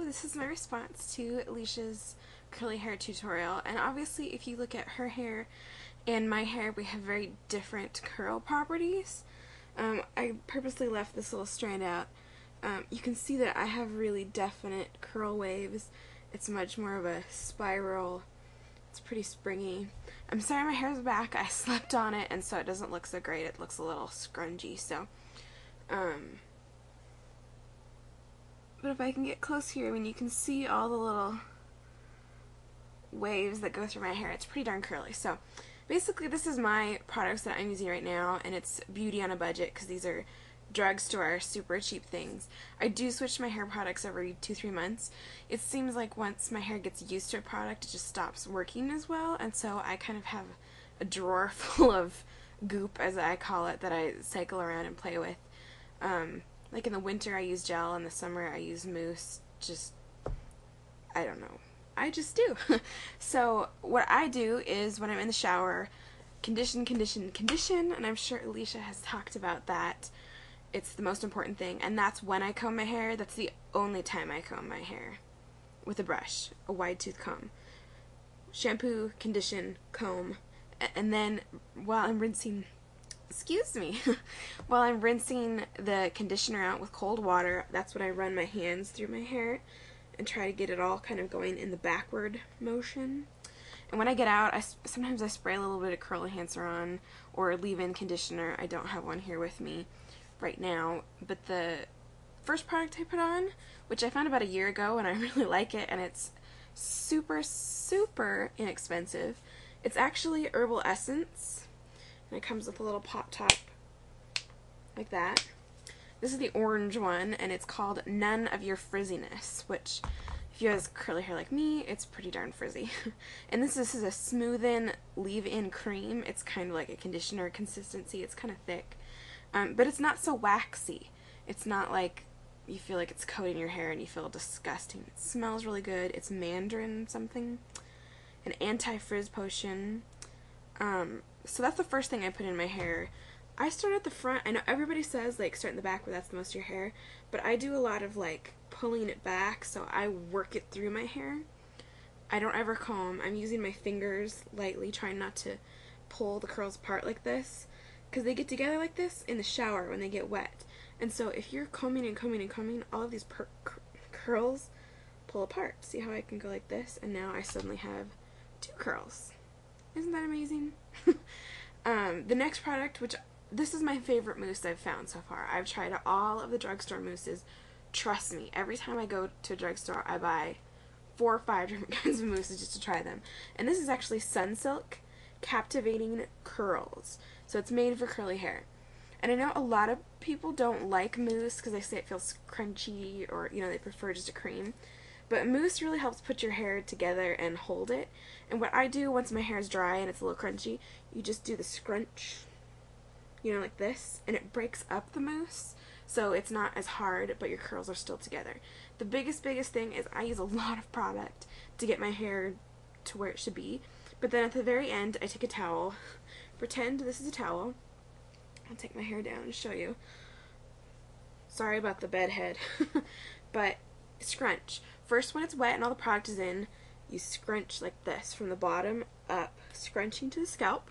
this is my response to Alicia's curly hair tutorial, and obviously if you look at her hair and my hair, we have very different curl properties. I purposely left this little strand out. You can see that I have really definite curl waves. It's much more of a spiral. It's pretty springy. I'm sorry my hair's back. I slept on it, and so it doesn't look so great. It looks a little scrungy, so but if I can get close here, I mean, you can see all the little waves that go through my hair. It's pretty darn curly. So basically this is my products that I'm using right now, and it's beauty on a budget because these are drugstore super cheap things. I do switch my hair products every 2-3 months. It seems like once my hair gets used to a product, it just stops working as well, and so I kind of have a drawer full of goop, as I call it, that I cycle around and play with. Like in the winter I use gel, in the summer I use mousse. Just, I don't know. I just do. So what I do is when I'm in the shower, condition, and I'm sure Alicia has talked about that. It's the most important thing, and that's when I comb my hair. That's the only time I comb my hair with a brush, a wide tooth comb. Shampoo, condition, comb, and then while I'm rinsing, while I'm rinsing the conditioner out with cold water, that's when I run my hands through my hair and try to get it all kind of going in the backward motion. And when I get out, sometimes I spray a little bit of curl enhancer on or leave-in conditioner. I don't have one here with me right now, but the first product I put on, which I found about a year ago, and I really like it, and it's super inexpensive. It's actually herbal essence, and it comes with a little pop top like that. This is the orange one, and it's called None of Your Frizziness, which, if you have curly hair like me, it's pretty darn frizzy. And this is a smooth-in, leave-in cream. It's kind of like a conditioner consistency. It's kind of thick, but it's not so waxy. It's not like you feel like it's coating your hair and you feel disgusting. It smells really good. It's mandarin something. An anti-frizz potion. So that's the first thing I put in my hair. I start at the front. I know everybody says like start in the back where that's the most of your hair, but I do a lot of like pulling it back, so I work it through my hair. I don't ever comb. I'm using my fingers lightly, trying not to pull the curls apart like this, because they get together like this in the shower when they get wet. And so if you're combing and combing and combing, all of these curls pull apart. See how I can go like this, and now I suddenly have 2 curls. Isn't that amazing? The next product, which this is my favorite mousse I've found so far. I've tried all of the drugstore mousses. Trust me, every time I go to a drugstore, I buy 4 or 5 different kinds of mousses just to try them. And this is actually Sunsilk Captivating Curls. So it's made for curly hair. And I know a lot of people don't like mousse because they say it feels crunchy, or, you know, they prefer just a cream. But mousse really helps put your hair together and hold it. And what I do once my hair is dry and it's a little crunchy, you just do the scrunch, you know, like this, and it breaks up the mousse, so it's not as hard, but your curls are still together. The biggest thing is I use a lot of product to get my hair to where it should be, but then at the very end, I take a towel. Pretend this is a towel. I'll take my hair down and show you. Sorry about the bed head. But scrunch. First, when it's wet and all the product is in, you scrunch like this from the bottom up, scrunching to the scalp.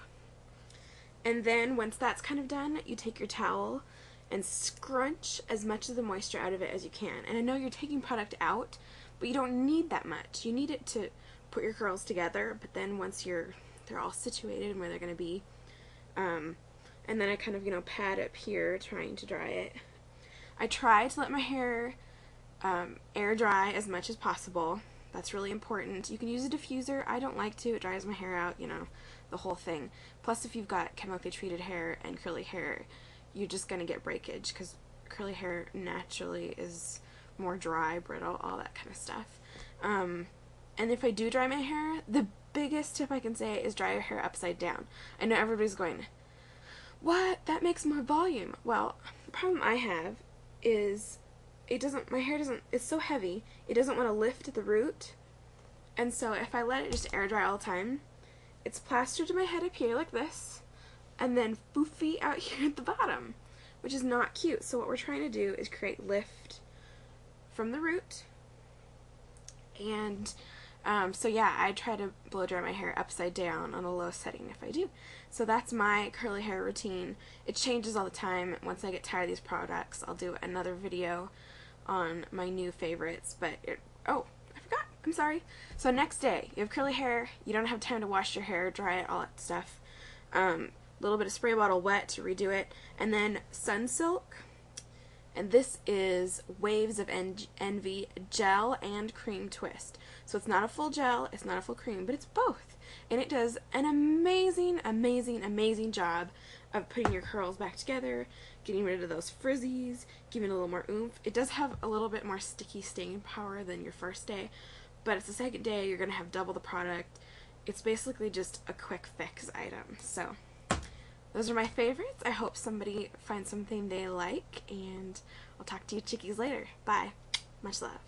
And then once that's kind of done, you take your towel and scrunch as much of the moisture out of it as you can. And I know you're taking product out, but you don't need that much. You need it to put your curls together, but then once they're all situated and where they're going to be, and then I kind of, you know, pad up here trying to dry it. I try to let my hair air dry as much as possible. That's really important. You can use a diffuser. I don't like to. It dries my hair out, you know, the whole thing. Plus, if you've got chemically treated hair and curly hair, you're just going to get breakage because curly hair naturally is more dry, brittle, all that kind of stuff. And if I do dry my hair, the biggest tip I can say is dry your hair upside down. I know everybody's going, what? That makes more volume. Well, the problem I have is my hair doesn't, it's so heavy, it doesn't want to lift at the root, and so if I let it just air dry all the time, it's plastered to my head up here like this, and then foofy out here at the bottom, which is not cute. So what we're trying to do is create lift from the root And so yeah, I try to blow dry my hair upside down on a low setting if I do. So that's my curly hair routine. It changes all the time. Once I get tired of these products, I'll do another video on my new favorites. But oh, I forgot. I'm sorry. So next day, you have curly hair. You don't have time to wash your hair, dry it, all that stuff. Little bit of spray bottle wet to redo it, and then Sunsilk. And this is Waves of Envy Gel and Cream Twist. So it's not a full gel, it's not a full cream, but it's both. And it does an amazing, amazing, amazing job of putting your curls back together, getting rid of those frizzies, giving it a little more oomph. It does have a little bit more sticky staying power than your first day, but it's the second day, you're going to have double the product. It's basically just a quick fix item. So those are my favorites. I hope somebody finds something they like, and I'll talk to you chickies later. Bye. Much love.